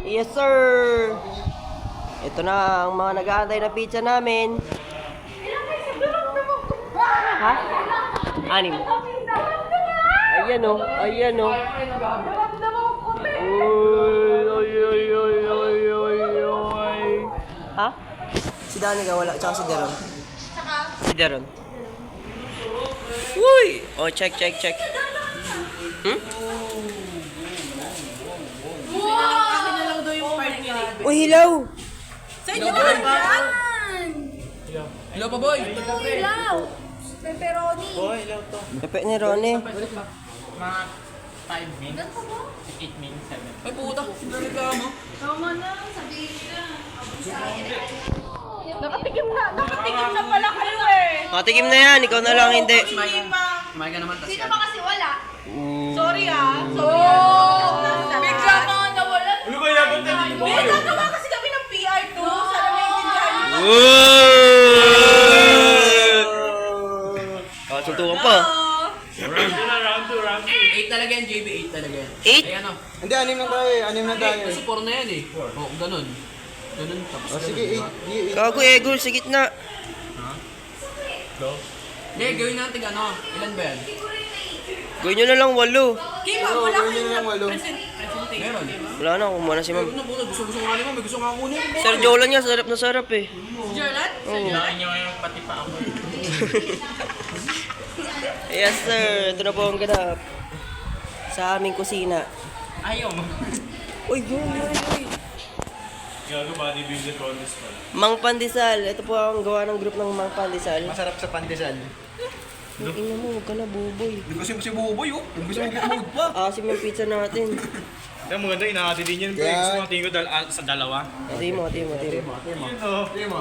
Yes, sir! Ito na ang mga nag-aantay na pizza namin. Ha? Anim. Ayan o. Ayan o. Ha? Si Danica wala. Tsaka si Daron. Si Daron. Uy! Oh, check. Hmm? Uy, hello! Sa inyo ba yan? Hello pa, boy! Ilaw! Pepperoni. Pepe ni Ronnie. Mga 5 minutes, 8 minutes, 7. Ay puta, nagreklamo. Tama na, sabihin ka. Nakatikim na pala kayo eh. Nakatikim na yan, ikaw na lang hindi. Hindi pa. Kumain ka naman, tas Sino ba kasi wala? Mm. Sorry ah. Bigla mga nawala. Ano ba yan? Ba't hindi mo? Nagawa kasi kami ng PR2. Sana maintindihan niyo. Kasuntukan pa. Round 2. 8 talaga yan, JB, 8 talaga yan. 8? Ay ano? Hindi, anim na tayo eh. Anim na tayo. Kasi 4 na yan eh. Oo, ganun. Ganun, tapos O sige, ganun, 8. Gago Egol, sa gitna. Hindi, gawin natin ano. Ilan ba yan? Gawin nyo na lang 8. Kima, Oo, wala gawin kayo nyo lang na 8. presentation. Meron. Wala na, kumuha na si ma'am. Ano po, gusto nga naman, may gusto nga kunin. Sir Jolan niya, sarap na sarap eh. Jordan? Kailangan nyo yung pati pa ako. Yes sir, ito na po ang ganap. Sa aming kusina. Ayaw mo. Uy. Gago bodybuilder contest pala. Mang Pandesal, ito po ang gawa ng group ng Mang Pandesal. Masarap sa pandesal. Tingnan mo, huwag ka na buboy. Gusto mo si Buboy oh. Gusto mo bumod pa. Asim yung pizza natin. Kaya maganda, inahati din yun. Kaya- Gusto mo tingin ko sa dalawa. Tingin mo. Yun o. Hindi mo.